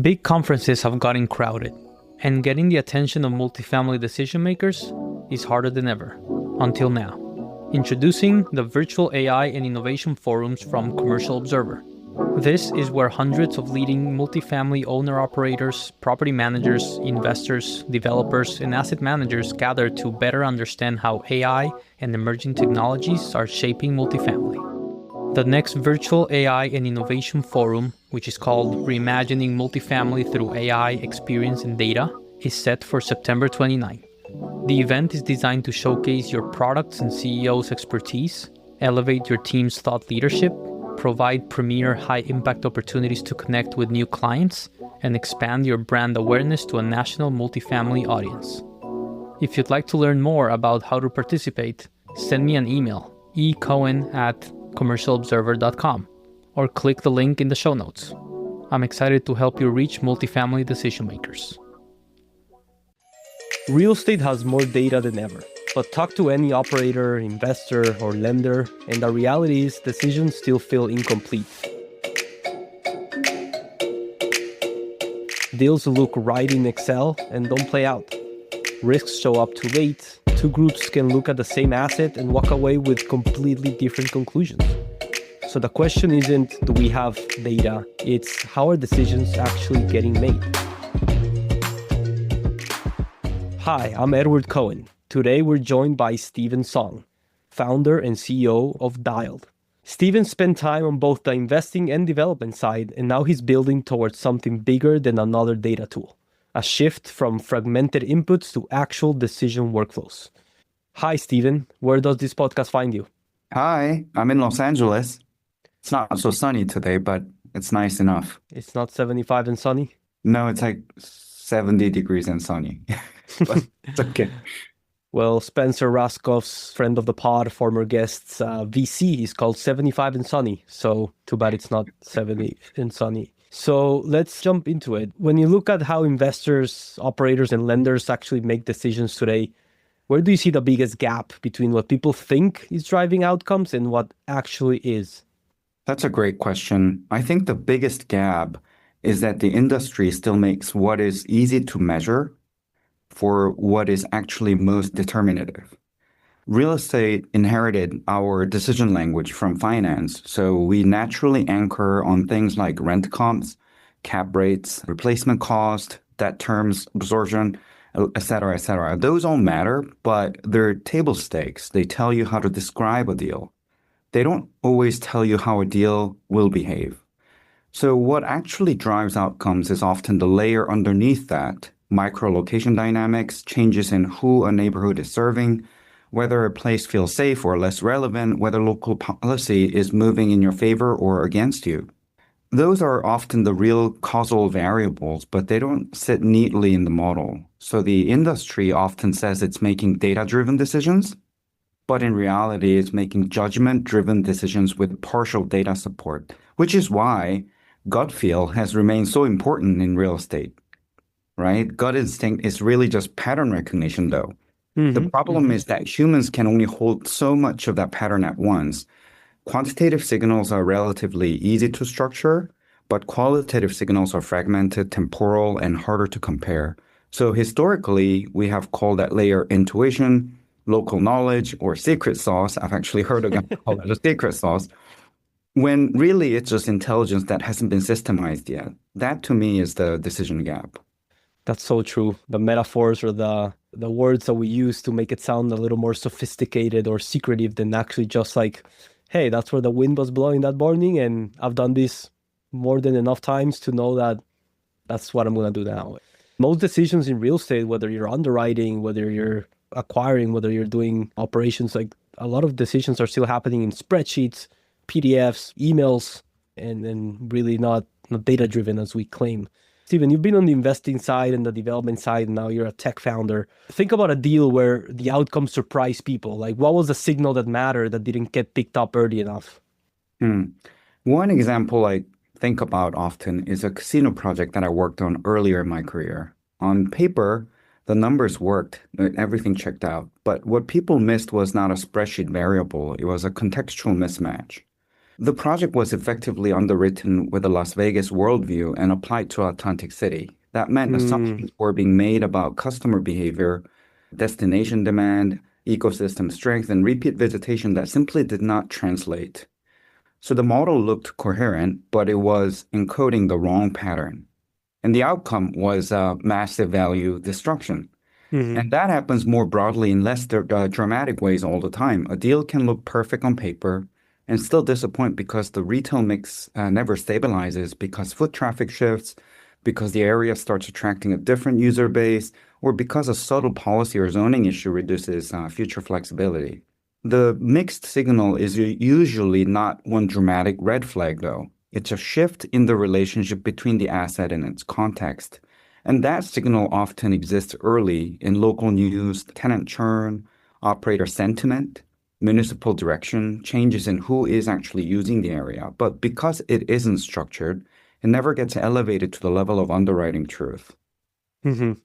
Big conferences have gotten crowded, and getting the attention of multifamily decision makers is harder than ever, until now. Introducing the Virtual AI and Innovation Forums from Commercial Observer. This is where hundreds of leading multifamily owner-operators, property managers, investors, developers, and asset managers gather to better understand how AI and emerging technologies are shaping multifamily. The next Virtual AI and Innovation Forum, which is called Reimagining Multifamily Through AI, Experience, and Data, is set for September 29. The event is designed to showcase your products and CEO's expertise, elevate your team's thought leadership, provide premier high-impact opportunities to connect with new clients, and expand your brand awareness to a national multifamily audience. If you'd like to learn more about how to participate, send me an email, ecohen@commercialobserver.com, or click the link in the show notes. I'm excited to help you reach multifamily decision makers. Real estate has more data than ever, but talk to any operator, investor, or lender, and the reality is decisions still feel incomplete. Deals look right in Excel and don't play out. Risks show up too late. Two groups can look at the same asset and walk away with completely different conclusions. So the question isn't, do we have data? It's how are decisions actually getting made? Hi, I'm Edward Cohen. Today we're joined by Steven Song, founder and CEO of Dialed. Steven spent time on both the investing and development side, and now he's building towards something bigger than another data tool. A shift from fragmented inputs to actual decision workflows. Hi, Steven. Where does this podcast find you? Hi, I'm in Los Angeles. It's not so sunny today, but it's nice enough. It's not 75 and sunny? No, it's like 70 degrees and sunny. But it's okay. Well, Spencer Raskov's friend of the pod, former guest's VC is called 75 and sunny. So too bad it's not 70 and sunny. So let's jump into it. When you look at how investors, operators, and lenders actually make decisions today, where do you see the biggest gap between what people think is driving outcomes and what actually is? That's a great question. I think the biggest gap is that the industry still makes what is easy to measure for what is actually most determinative. Real estate inherited our decision language from finance, so we naturally anchor on things like rent comps, cap rates, replacement cost, debt terms, absorption, et cetera, et cetera. Those all matter, but they're table stakes. They tell you how to describe a deal. They don't always tell you how a deal will behave. So what actually drives outcomes is often the layer underneath that: micro-location dynamics, changes in who a neighborhood is serving, whether a place feels safe or less relevant, whether local policy is moving in your favor or against you. Those are often the real causal variables, but they don't sit neatly in the model. So the industry often says it's making data-driven decisions, but in reality, it's making judgment-driven decisions with partial data support, which is why gut feel has remained so important in real estate, right? Gut instinct is really just pattern recognition, though. The problem is that humans can only hold so much of that pattern at once. Quantitative signals are relatively easy to structure, but qualitative signals are fragmented, temporal, and harder to compare. So historically, we have called that layer intuition, local knowledge, or secret sauce. I've actually heard a guy call it a secret sauce, when really it's just intelligence that hasn't been systemized yet. That, to me, is the decision gap. That's so true. The metaphors or the words that we use to make it sound a little more sophisticated or secretive than actually just like, hey, that's where the wind was blowing that morning, and I've done this more than enough times to know that that's what I'm going to do now. Most decisions in real estate, whether you're underwriting, whether you're acquiring, whether you're doing operations, like a lot of decisions are still happening in spreadsheets, PDFs, emails, and really not data-driven as we claim. Steven, you've been on the investing side and the development side, and now you're a tech founder. Think about a deal where the outcome surprised people. Like, what was the signal that mattered that didn't get picked up early enough? One example I think about often is a casino project that I worked on earlier in my career. On paper, the numbers worked, everything checked out. But what people missed was not a spreadsheet variable. It was a contextual mismatch. The project was effectively underwritten with a Las Vegas worldview and applied to Atlantic City. That meant Mm, assumptions were being made about customer behavior, destination demand, ecosystem strength, and repeat visitation that simply did not translate. So the model looked coherent, but it was encoding the wrong pattern. And the outcome was massive value destruction. mhm. And that happens more broadly in less dramatic ways all the time. A deal can look perfect on paper and still disappoint because the retail mix never stabilizes, because foot traffic shifts, because the area starts attracting a different user base, or because a subtle policy or zoning issue reduces future flexibility. The mixed signal is usually not one dramatic red flag, though. It's a shift in the relationship between the asset and its context. And that signal often exists early in local news, tenant churn, operator sentiment, municipal direction, changes in who is actually using the area. But because it isn't structured, it never gets elevated to the level of underwriting truth. Mhm.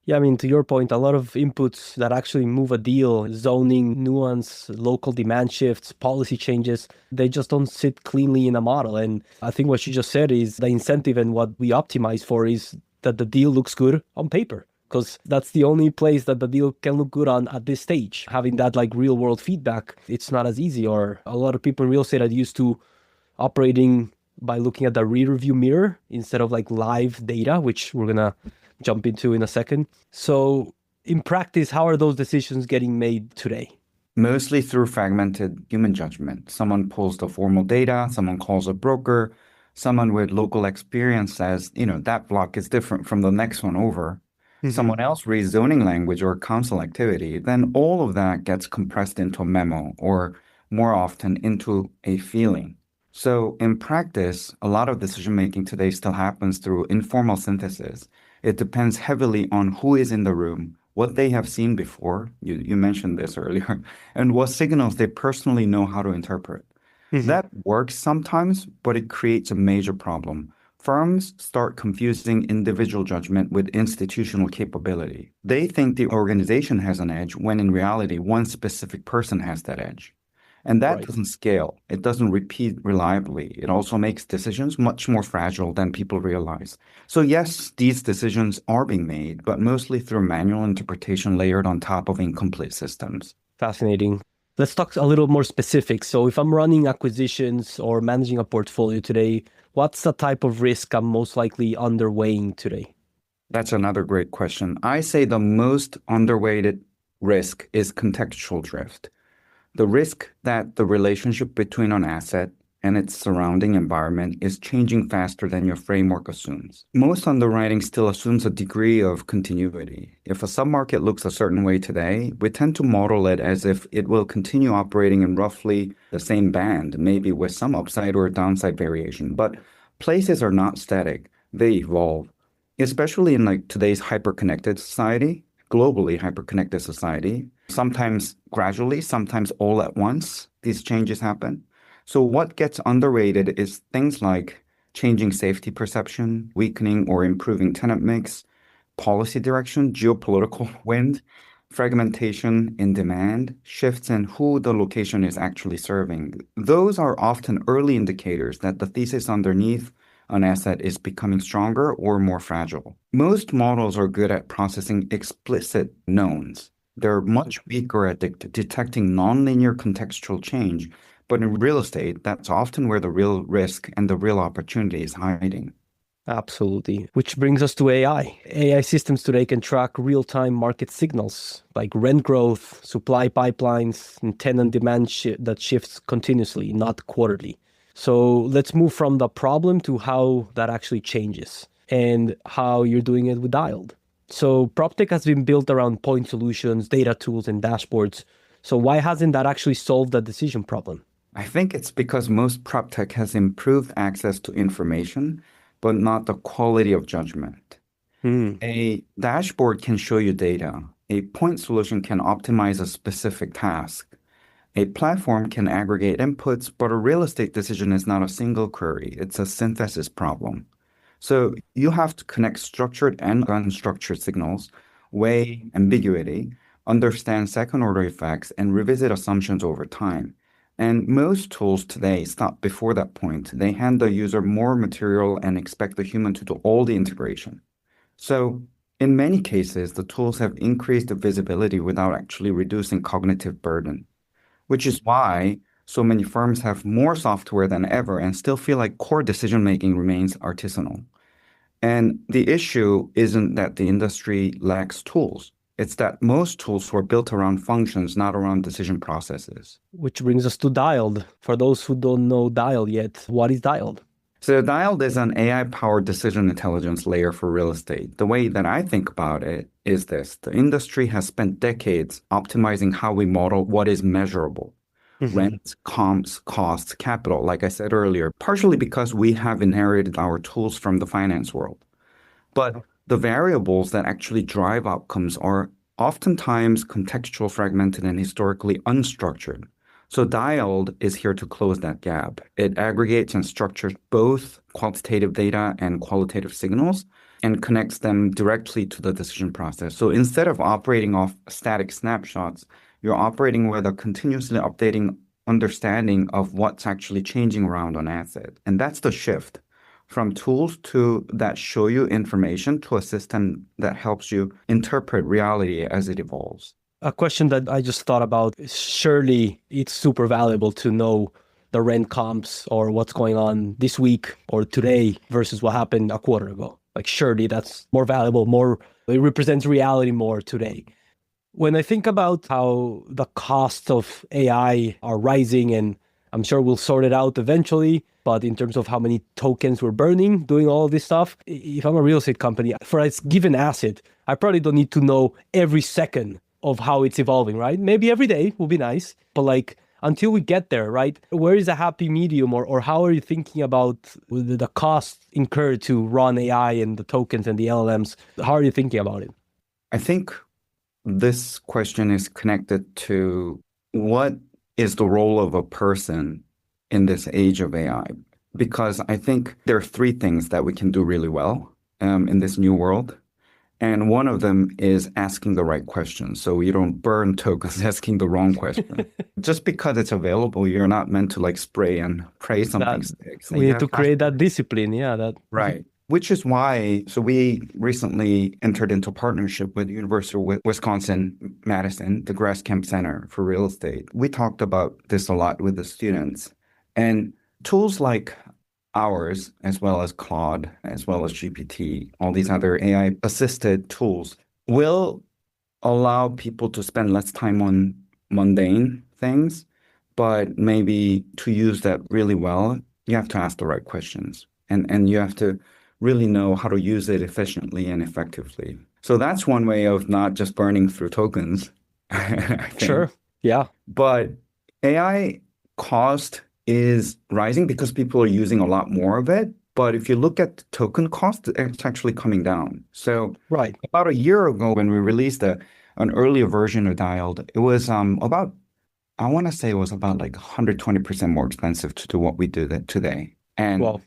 Yeah, I mean, to your point, a lot of inputs that actually move a deal, zoning, nuance, local demand shifts, policy changes, they just don't sit cleanly in a model. And I think what you just said is the incentive and what we optimize for is that the deal looks good on paper, because that's the only place that the deal can look good on at this stage. Having that like real world feedback, it's not as easy. Or a lot of people in real estate are used to operating by looking at the rear view mirror instead of like live data, which we're gonna jump into in a second. So in practice, how are those decisions getting made today? Mostly through fragmented human judgment. Someone pulls the formal data, someone calls a broker, someone with local experience says, that block is different from the next one over. Hmm. Someone else reads zoning language or council activity. Then all of that gets compressed into a memo or more often into a feeling. So in practice, a lot of decision making today still happens through informal synthesis. It depends heavily on who is in the room, what they have seen before. You mentioned this earlier, and what signals they personally know how to interpret. Hmm. That works sometimes, but it creates a major problem. Firms start confusing individual judgment with institutional capability. They think the organization has an edge when in reality, one specific person has that edge. And that Right. doesn't scale. It doesn't repeat reliably. It also makes decisions much more fragile than people realize. So yes, these decisions are being made, but mostly through manual interpretation layered on top of incomplete systems. Fascinating. Let's talk a little more specific. So if I'm running acquisitions or managing a portfolio today, what's the type of risk I'm most likely underweighing today? That's another great question. I say the most underweighted risk is contextual drift. The risk that the relationship between an asset and its surrounding environment is changing faster than your framework assumes. Most underwriting still assumes a degree of continuity. If a submarket looks a certain way today, we tend to model it as if it will continue operating in roughly the same band, maybe with some upside or downside variation. But places are not static. They evolve, especially in like today's hyper-connected society, globally hyper-connected society. Sometimes gradually, sometimes all at once, these changes happen. So what gets underrated is things like changing safety perception, weakening or improving tenant mix, policy direction, geopolitical wind, fragmentation in demand, shifts in who the location is actually serving. Those are often early indicators that the thesis underneath an asset is becoming stronger or more fragile. Most models are good at processing explicit knowns. They're much weaker at detecting nonlinear contextual change, but in real estate, that's often where the real risk and the real opportunity is hiding. Absolutely. Which brings us to AI. AI systems today can track real-time market signals like rent growth, supply pipelines, and tenant demand that shifts continuously, not quarterly. So let's move from the problem to how that actually changes and how you're doing it with Dialed. So PropTech has been built around point solutions, data tools, and dashboards. So why hasn't that actually solved the decision problem? I think it's because most prop tech has improved access to information, but not the quality of judgment. Hmm. A dashboard can show you data. A point solution can optimize a specific task. A platform can aggregate inputs, but a real estate decision is not a single query. It's a synthesis problem. So you have to connect structured and unstructured signals, weigh ambiguity, understand second order effects, and revisit assumptions over time. And most tools today stop before that point. They hand the user more material and expect the human to do all the integration. So in many cases, the tools have increased the visibility without actually reducing cognitive burden, which is why so many firms have more software than ever and still feel like core decision-making remains artisanal. And the issue isn't that the industry lacks tools. It's that most tools were built around functions, not around decision processes. Which brings us to Dialed. For those who don't know Dialed yet, what is Dialed? So Dialed is an AI-powered decision intelligence layer for real estate. The way that I think about it is this. The industry has spent decades optimizing how we model what is measurable. Rent, comps, costs, capital, like I said earlier, partially because we have inherited our tools from the finance world. But the variables that actually drive outcomes are oftentimes contextual, fragmented, and historically unstructured. So Dialed is here to close that gap. It aggregates and structures both quantitative data and qualitative signals and connects them directly to the decision process. So instead of operating off static snapshots, you're operating with a continuously updating understanding of what's actually changing around an asset. And that's the shift from tools that show you information to a system that helps you interpret reality as it evolves. A question that I just thought about, surely it's super valuable to know the rent comps or what's going on this week or today versus what happened a quarter ago. Like surely that's more valuable, it represents reality more today. When I think about how the costs of AI are rising, and I'm sure we'll sort it out eventually, but in terms of how many tokens we're burning, doing all of this stuff, if I'm a real estate company, for a given asset, I probably don't need to know every second of how it's evolving, right? Maybe every day will be nice, but like until we get there, right? Where is a happy medium, or how are you thinking about the cost incurred to run AI and the tokens and the LLMs? How are you thinking about it? I think this question is connected to what is the role of a person in this age of AI? Because I think there are three things that we can do really well in this new world. And one of them is asking the right questions. So you don't burn tokens asking the wrong question. Just because it's available, you're not meant to like spray and pray something sticks. We need to create that discipline. Yeah, right. Which is why, so we recently entered into a partnership with the University of Wisconsin-Madison, the Grass Kemp Center for Real Estate. We talked about this a lot with the students. And tools like ours, as well as Claude, as well as GPT, all these other AI-assisted tools, will allow people to spend less time on mundane things, but maybe to use that really well, you have to ask the right questions. And you have to really know how to use it efficiently and effectively. So that's one way of not just burning through tokens. Sure. Yeah. But AI cost is rising because people are using a lot more of it. But if you look at the token cost, it's actually coming down. So right. About a year ago, when we released an earlier version of Dialed, it was about, I want to say it was about like 120% more expensive to do what we do today. And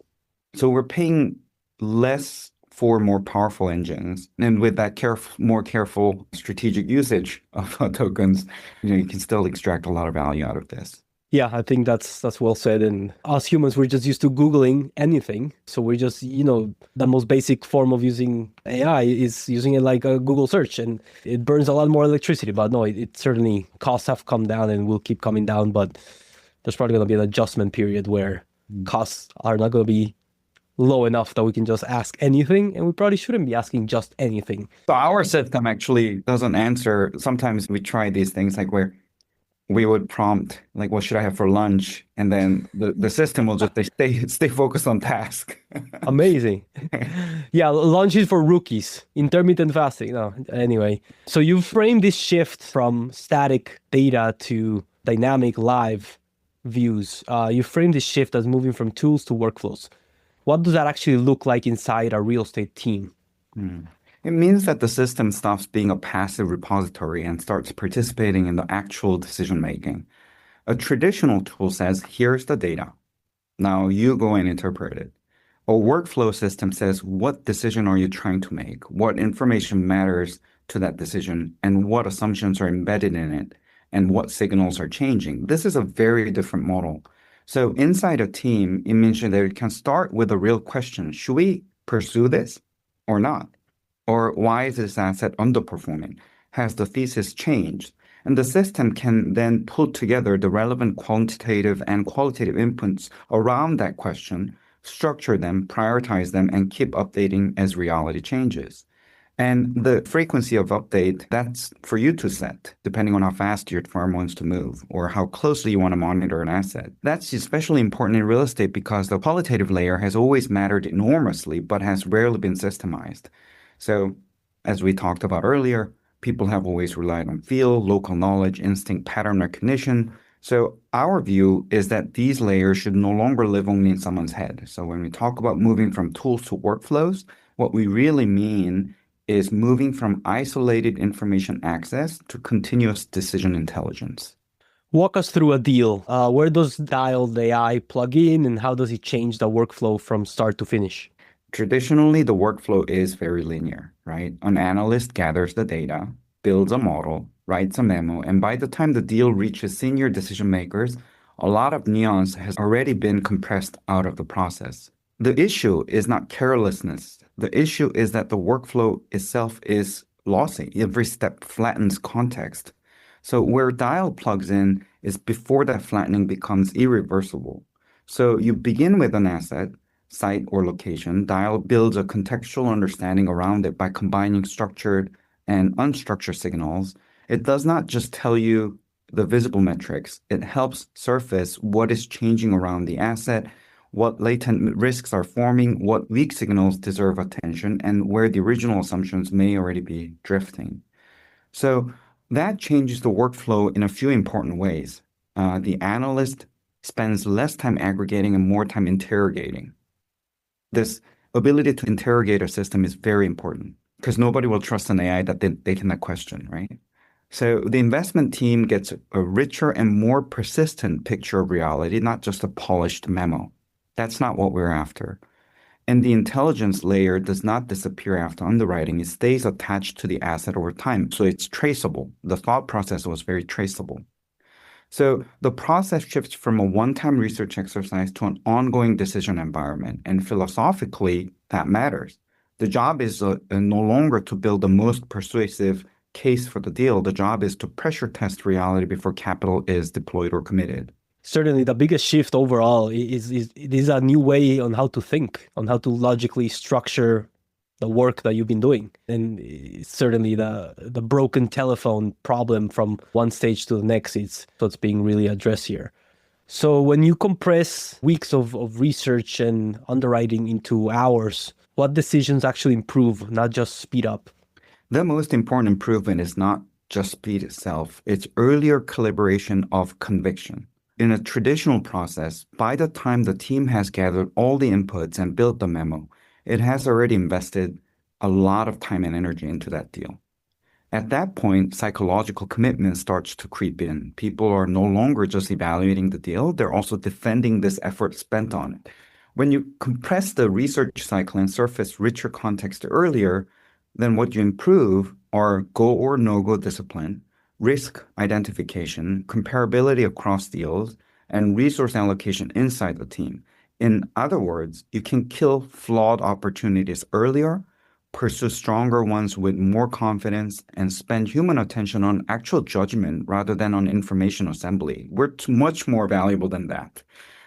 so we're paying less for more powerful engines. And with that more careful strategic usage of tokens, you can still extract a lot of value out of this. Yeah, I think that's well said. And us humans, we're just used to Googling anything. So we're just, the most basic form of using AI is using it like a Google search, and it burns a lot more electricity. But no, it certainly, costs have come down and will keep coming down. But there's probably going to be an adjustment period where costs are not going to be low enough that we can just ask anything, and we probably shouldn't be asking just anything. So our system actually doesn't answer. Sometimes we try these things like where we would prompt like, what should I have for lunch? And then the system will just stay focused on task. Amazing. Yeah, lunch is for rookies, intermittent fasting. No, anyway. So you've framed this shift from static data to dynamic live views. You framed this shift as moving from tools to workflows. What does that actually look like inside a real estate team? It means that the system stops being a passive repository and starts participating in the actual decision-making. A traditional tool says, here's the data. Now you go and interpret it. A workflow system says, what decision are you trying to make? What information matters to that decision? And what assumptions are embedded in it? and what signals are changing. This is a very different model. So inside a team, it means that it can start with a real question. Should we pursue this or not? Or why is this asset underperforming? Has the thesis changed? And the system can then pull together the relevant quantitative and qualitative inputs around that question, structure them, prioritize them, and keep updating as reality changes. And the frequency of update, that's for you to set, depending on how fast your firm wants to move or how closely you want to monitor an asset. That's especially important in real estate because the qualitative layer has always mattered enormously, but has rarely been systemized. So, as we talked about earlier, people have always relied on feel, local knowledge, instinct, pattern recognition. So our view is that these layers should no longer live only in someone's head. So when we talk about moving from tools to workflows, what we really mean is moving from isolated information access to continuous decision intelligence. Walk us through a deal. Where does dialed AI plug in and how does it change the workflow from start to finish? Traditionally, the workflow is very linear, right? An analyst gathers the data, builds a model, writes a memo, and by the time the deal reaches senior decision makers, a lot of nuance has already been compressed out of the process. The issue is not carelessness. The issue is that the workflow itself is lossy. Every step flattens context. So where dial plugs in is before that flattening becomes irreversible. So you begin with an asset, site, or location. Dial builds a contextual understanding around it by combining structured and unstructured signals. It does not just tell you the visible metrics. It helps surface what is changing around the asset, what latent risks are forming, what weak signals deserve attention, and where the original assumptions may already be drifting. So that changes the workflow in a few important ways. The analyst spends less time aggregating and more time interrogating. This ability to interrogate a system is very important because nobody will trust an AI that they cannot question, right? So the investment team gets a richer and more persistent picture of reality, not just a polished memo. That's not what we're after. And the intelligence layer does not disappear after underwriting. It stays attached to the asset over time. So it's traceable. The thought process was very traceable. So the process shifts from a one-time research exercise to an ongoing decision environment. And philosophically, that matters. The job is no longer to build the most persuasive case for the deal. The job is to pressure test reality before capital is deployed or committed. Certainly, the biggest shift overall is it is a new way on how to think, on how to logically structure the work that you've been doing. And certainly the broken telephone problem from one stage to the next, it's what's being really addressed here. So when you compress weeks of research and underwriting into hours, what decisions actually improve, not just speed up? The most important improvement is not just speed itself, it's earlier collaboration of conviction. In a traditional process, by the time the team has gathered all the inputs and built the memo, it has already invested a lot of time and energy into that deal. At that point, psychological commitment starts to creep in. People are no longer just evaluating the deal, they're also defending this effort spent on it. When you compress the research cycle and surface richer context earlier, then what you improve are go or no-go discipline, risk identification, comparability across deals, and resource allocation inside the team. In other words, you can kill flawed opportunities earlier, pursue stronger ones with more confidence, and spend human attention on actual judgment rather than on information assembly. We're much more valuable than that.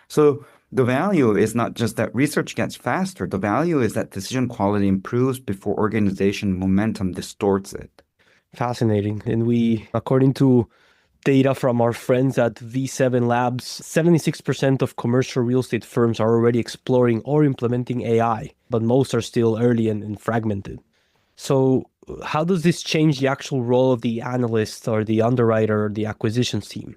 So the value is not just that research gets faster. The value is that decision quality improves before organization momentum distorts it. Fascinating. And we, according to data from our friends at V7 Labs, 76% of commercial real estate firms are already exploring or implementing AI, but most are still early and fragmented. So how does this change the actual role of the analyst or the underwriter or the acquisitions team?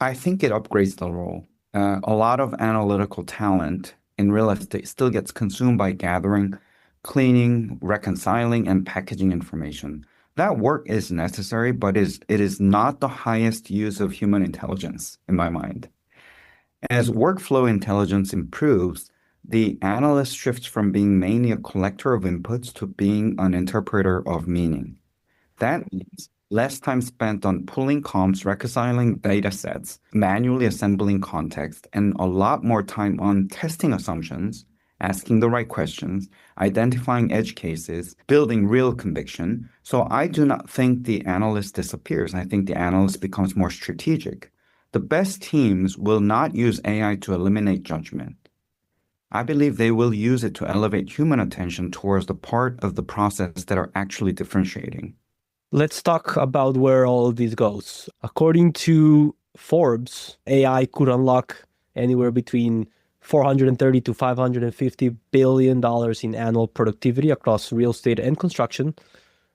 I think it upgrades the role. A lot of analytical talent in real estate still gets consumed by gathering, cleaning, reconciling, and packaging information. That work is necessary, but it is not the highest use of human intelligence, in my mind. As workflow intelligence improves, the analyst shifts from being mainly a collector of inputs to being an interpreter of meaning. That means less time spent on pulling comps, reconciling data sets, manually assembling context, and a lot more time on testing assumptions, asking the right questions, identifying edge cases, building real conviction. So I do not think the analyst disappears. I think the analyst becomes more strategic. The best teams will not use AI to eliminate judgment. I believe they will use it to elevate human attention towards the part of the process that are actually differentiating. Let's talk about where all of this goes. According to Forbes, AI could unlock anywhere between $430 to $550 billion in annual productivity across real estate and construction.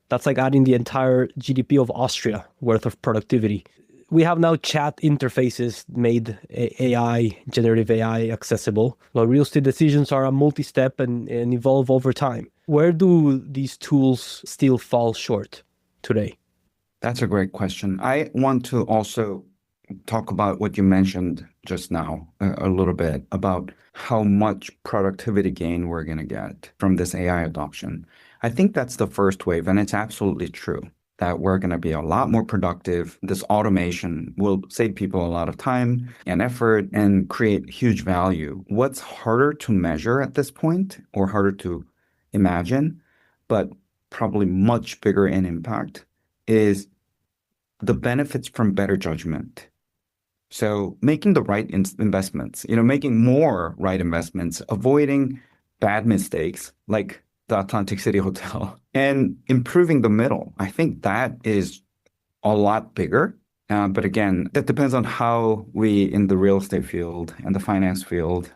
That's like adding the entire GDP of Austria worth of productivity. We have now chat interfaces made AI, generative AI accessible. Well, real estate decisions are a multi-step and evolve over time. Where do these tools still fall short today? That's a great question. I want to also talk about what you mentioned just now a little bit about how much productivity gain we're going to get from this AI adoption. I think that's the first wave, and it's absolutely true that we're going to be a lot more productive. This automation will save people a lot of time and effort and create huge value. What's harder to measure at this point, or harder to imagine, but probably much bigger in impact, is the benefits from better judgment. So making the right investments, making more right investments, avoiding bad mistakes like the Atlantic City Hotel, and improving the middle. I think that is a lot bigger. But again, that depends on how we in the real estate field and the finance field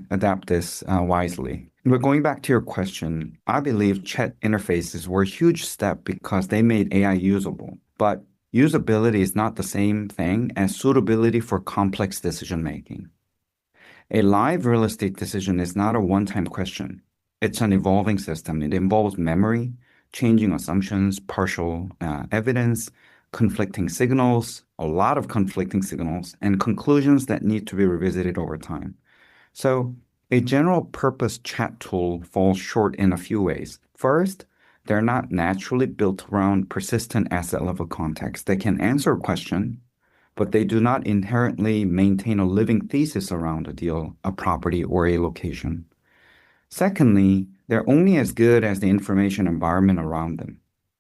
adapt this wisely. But going back to your question, I believe chat interfaces were a huge step because they made AI usable. But usability is not the same thing as suitability for complex decision making. A live real estate decision is not a one-time question. It's an evolving system. It involves memory, changing assumptions, partial evidence, conflicting signals, a lot of conflicting signals, and conclusions that need to be revisited over time. So a general purpose chat tool falls short in a few ways. First, they're not naturally built around persistent asset level context. They can answer a question, but they do not inherently maintain a living thesis around a deal, a property, or a location. Secondly, they're only as good as the information environment around them.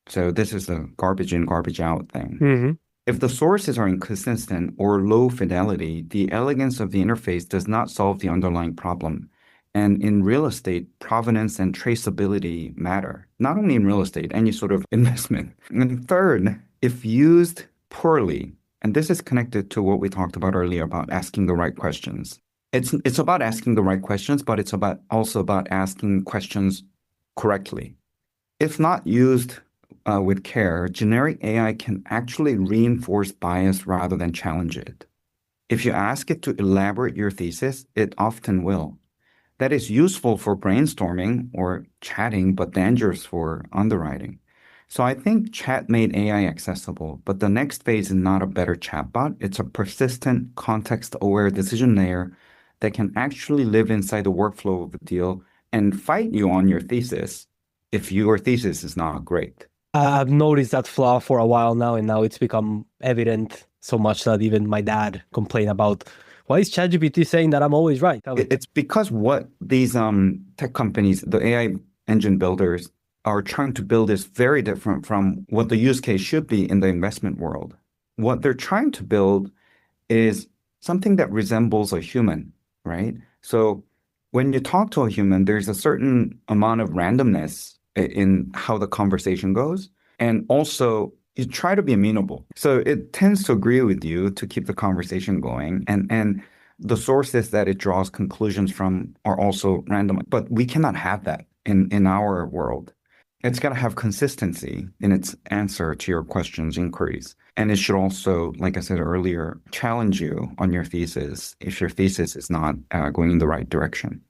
So this is a garbage in, garbage out thing. Mm-hmm. If the sources are inconsistent or low fidelity, the elegance of the interface does not solve the underlying problem. And in real estate, provenance and traceability matter, not only in real estate, any sort of investment. And third, if used poorly, and this is connected to what we talked about earlier about asking the right questions. It's about asking the right questions, but it's also about asking questions correctly. If not used with care, generic AI can actually reinforce bias rather than challenge it. If you ask it to elaborate your thesis, it often will. That is useful for brainstorming or chatting, but dangerous for underwriting. So I think chat made AI accessible, but the next phase is not a better chatbot. It's a persistent, context-aware decision layer that can actually live inside the workflow of the deal and fight you on your thesis if your thesis is not great. I've noticed that flaw for a while now, and now it's become evident so much that even my dad complained about, why is ChatGPT saying that I'm always right? It's because what these tech companies, the AI engine builders, are trying to build is very different from what the use case should be in the investment world. What they're trying to build is something that resembles a human, right? So when you talk to a human, there's a certain amount of randomness in how the conversation goes. And also, you try to be amenable. So it tends to agree with you to keep the conversation going. And the sources that it draws conclusions from are also random. But we cannot have that in our world. It's got to have consistency in its answer to your questions, inquiries. And it should also, like I said earlier, challenge you on your thesis if your thesis is not going in the right direction.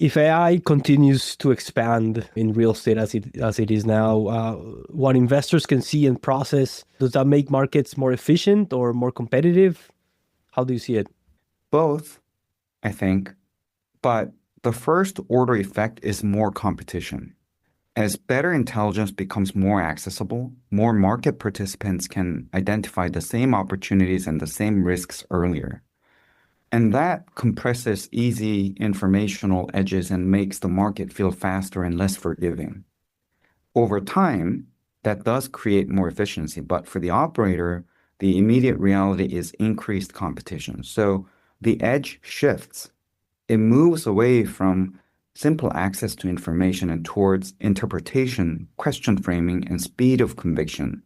If AI continues to expand in real estate as it is now, what investors can see and process, does that make markets more efficient or more competitive? How do you see it? Both, I think. But the first order effect is more competition. As better intelligence becomes more accessible, more market participants can identify the same opportunities and the same risks earlier. And that compresses easy informational edges and makes the market feel faster and less forgiving. Over time, that does create more efficiency, but for the operator, the immediate reality is increased competition. So the edge shifts. It moves away from simple access to information and towards interpretation, question framing, and speed of conviction.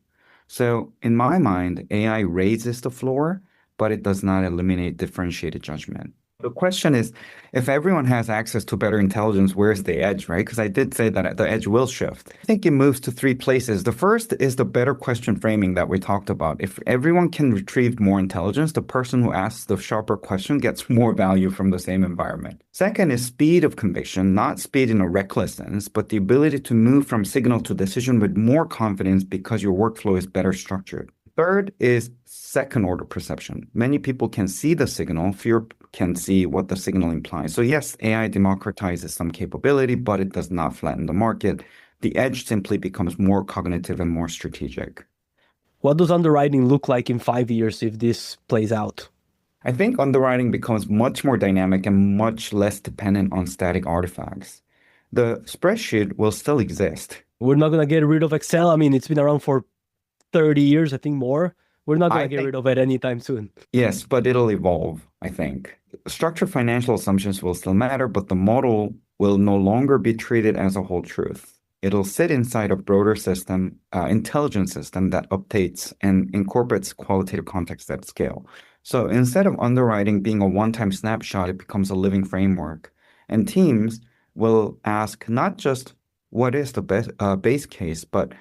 So in my mind, AI raises the floor, but it does not eliminate differentiated judgment. The question is, if everyone has access to better intelligence, where's the edge, right? Because I did say that the edge will shift. I think it moves to three places. The first is the better question framing that we talked about. If everyone can retrieve more intelligence, the person who asks the sharper question gets more value from the same environment. Second is speed of conviction, not speed in a reckless sense, but the ability to move from signal to decision with more confidence because your workflow is better structured. Third is second order perception. Many people can see the signal, fewer can see what the signal implies. So yes, AI democratizes some capability, but it does not flatten the market. The edge simply becomes more cognitive and more strategic. What does underwriting look like in 5 years if this plays out? I think underwriting becomes much more dynamic and much less dependent on static artifacts. The spreadsheet will still exist. We're not going to get rid of Excel. I mean, it's been around for 30 years, I think more. We're not going to get rid of it anytime soon. Yes, but it'll evolve, I think. Structured financial assumptions will still matter, but the model will no longer be treated as a whole truth. It'll sit inside a broader system, intelligence system that updates and incorporates qualitative context at scale. So instead of underwriting being a one-time snapshot, it becomes a living framework. And teams will ask not just what is the base case, but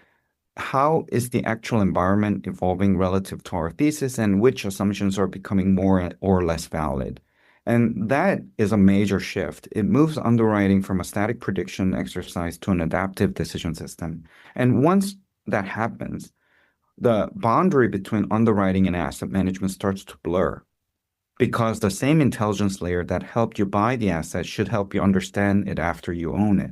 how is the actual environment evolving relative to our thesis and which assumptions are becoming more or less valid? And that is a major shift. It moves underwriting from a static prediction exercise to an adaptive decision system. And once that happens, the boundary between underwriting and asset management starts to blur because the same intelligence layer that helped you buy the asset should help you understand it after you own it.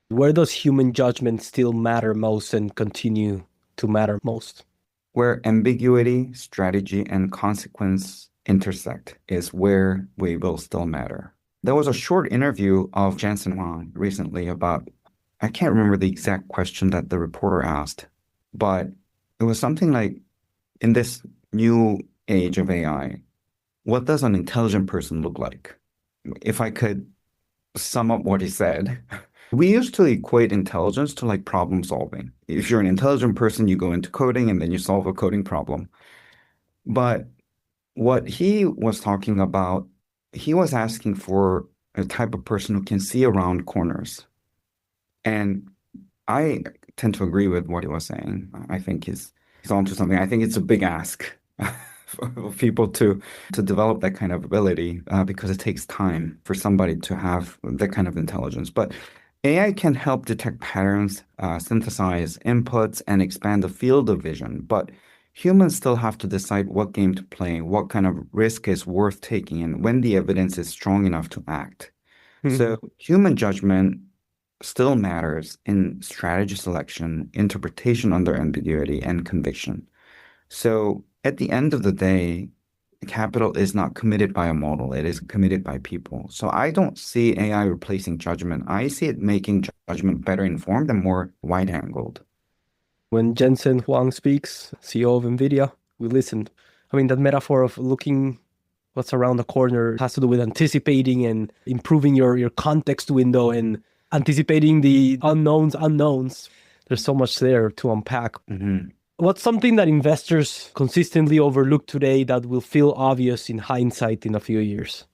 Where does human judgment still matter most and continue to matter most? Where ambiguity, strategy, and consequence intersect is where we will still matter. There was a short interview of Jensen Huang recently about, I can't remember the exact question that the reporter asked, but it was something like, in this new age of AI, what does an intelligent person look like? If I could sum up what he said, we used to equate intelligence to like problem solving. If you're an intelligent person, you go into coding and then you solve a coding problem. But what he was talking about, he was asking for a type of person who can see around corners. And I tend to agree with what he was saying. I think he's onto something. I think it's a big ask for people to develop that kind of ability because it takes time for somebody to have that kind of intelligence. But AI can help detect patterns, synthesize inputs, and expand the field of vision. But humans still have to decide what game to play, what kind of risk is worth taking, and when the evidence is strong enough to act. So human judgment still matters in strategy selection, interpretation under ambiguity, and conviction. So at the end of the day, capital is not committed by a model. It is committed by people. So I don't see AI replacing judgment. I see it making judgment better informed and more wide-angled. When Jensen Huang speaks, CEO of NVIDIA, we listen. I mean, that metaphor of looking what's around the corner has to do with anticipating and improving your context window and anticipating the unknowns. There's so much there to unpack. What's something that investors consistently overlook today that will feel obvious in hindsight in a few years?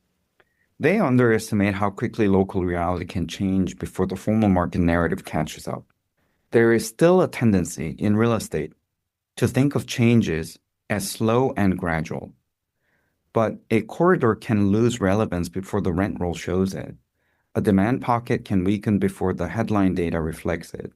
They underestimate how quickly local reality can change before the formal market narrative catches up. There is still a tendency in real estate to think of changes as slow and gradual. But a corridor can lose relevance before the rent roll shows it. A demand pocket can weaken before the headline data reflects it.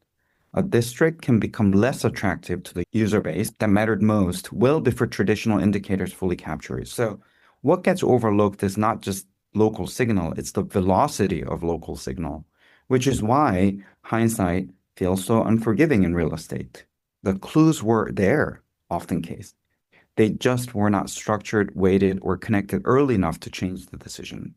A district can become less attractive to the user base that mattered most well before traditional indicators fully capture it. So what gets overlooked is not just local signal, it's the velocity of local signal, which is why hindsight feels so unforgiving in real estate. The clues were there, often case. They just were not structured, weighted, or connected early enough to change the decision.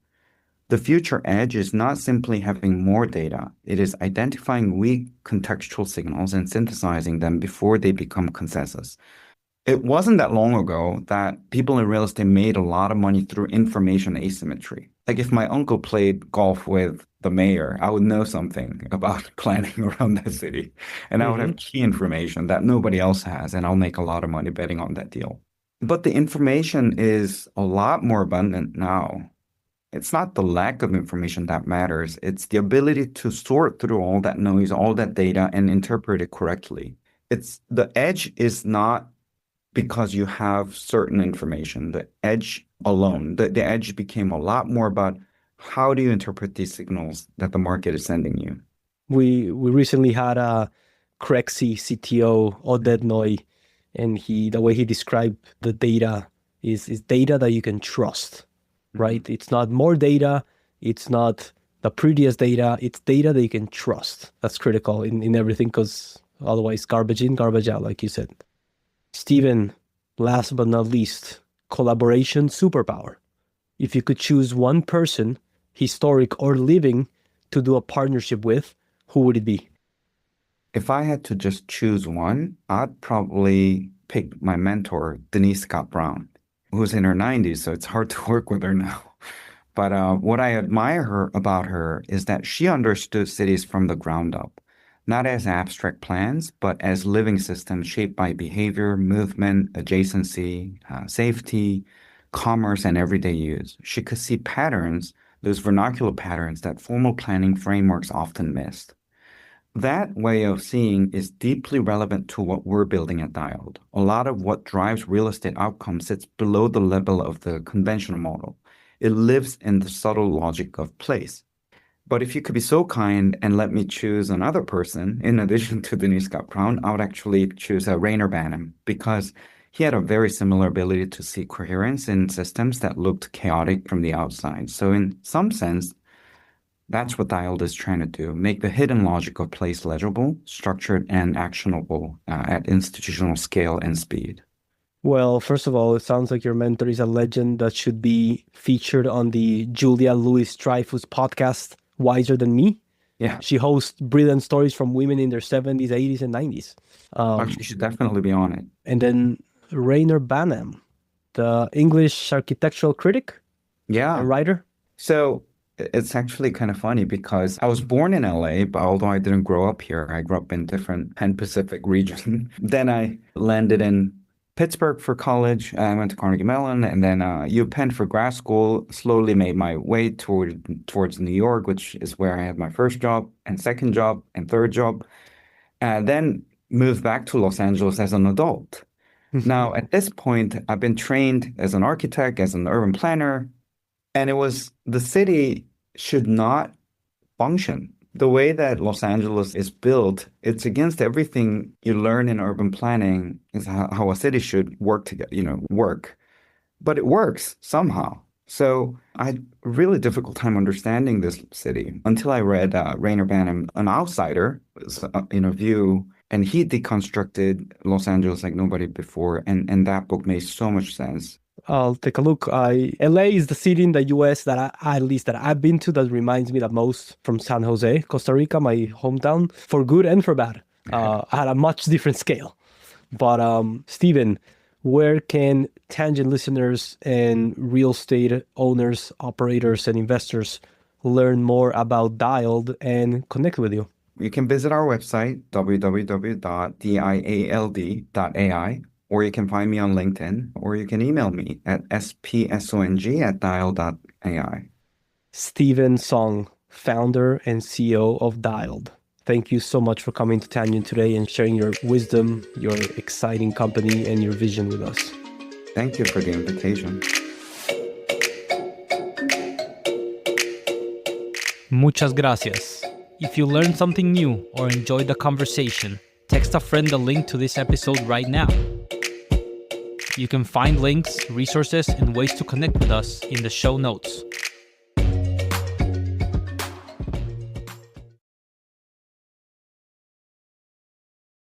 The future edge is not simply having more data. It is identifying weak contextual signals and synthesizing them before they become consensus. It wasn't that long ago that people in real estate made a lot of money through information asymmetry. Like if my uncle played golf with the mayor, I would know something about planning around that city. And I would have key information that nobody else has, and I'll make a lot of money betting on that deal. But the information is a lot more abundant now. It's not the lack of information that matters. It's the ability to sort through all that noise, all that data, and interpret it correctly. The edge is not because you have certain information. The edge alone, the edge became a lot more about how do you interpret these signals that the market is sending you. We recently had a Crexi CTO, Oded Noy, and the way he described the data is data that you can trust, right? It's not more data. It's not the prettiest data. It's data that you can trust. That's critical in everything, because otherwise garbage in, garbage out, like you said. Steven, last but not least, collaboration superpower. If you could choose one person, historic or living, to do a partnership with, who would it be? If I had to just choose one, I'd probably pick my mentor, Denise Brown, who's in her 90s, so it's hard to work with her now. But what I admire about her is that she understood cities from the ground up, not as abstract plans, but as living systems shaped by behavior, movement, adjacency, safety, commerce, and everyday use. She could see patterns, those vernacular patterns that formal planning frameworks often missed. That way of seeing is deeply relevant to what we're building at Dialed. A lot of what drives real estate outcomes sits below the level of the conventional model. It lives in the subtle logic of place. But if you could be so kind and let me choose another person, in addition to Denise Brown, I would actually choose Reyner Banham, because he had a very similar ability to see coherence in systems that looked chaotic from the outside. So in some sense, that's what Dialed is trying to do, make the hidden logic of place legible, structured, and actionable at institutional scale and speed. Well, first of all, it sounds like your mentor is a legend that should be featured on the Julia Louis-Dreyfus podcast, Wiser Than Me. Yeah. She hosts brilliant stories from women in their 70s, 80s, and 90s. Actually, you should definitely be on it. And then Reyner Banham, the English architectural critic and writer. So it's actually kind of funny because I was born in LA, but although I didn't grow up here, I grew up in different Pan Pacific region. Then I landed in Pittsburgh for college. I went to Carnegie Mellon, and then UPenn for grad school. Slowly made my way towards New York, which is where I had my first job and second job and third job. And then moved back to Los Angeles as an adult. Now, at this point, I've been trained as an architect, as an urban planner, and it was the city should not function. The way that Los Angeles is built, it's against everything you learn in urban planning is how a city should work together, work. But it works somehow. So I had a really difficult time understanding this city until I read Reyner Banham, An Outsider, in a view, and he deconstructed Los Angeles like nobody before. And that book made so much sense. I'll take a look. LA is the city in the US that I've been to that reminds me the most from San Jose, Costa Rica, my hometown, for good and for bad, at a much different scale. But Steven, where can Tangent listeners and real estate owners, operators, and investors learn more about Dialed and connect with you? You can visit our website, www.diald.ai. Or you can find me on LinkedIn, or you can email me at spsong@dial.ai. Steven Song, founder and CEO of Dialed. Thank you so much for coming to Tangent today and sharing your wisdom, your exciting company, and your vision with us. Thank you for the invitation. Muchas gracias. If you learned something new or enjoyed the conversation, text a friend the link to this episode right now. You can find links, resources, and ways to connect with us in the show notes.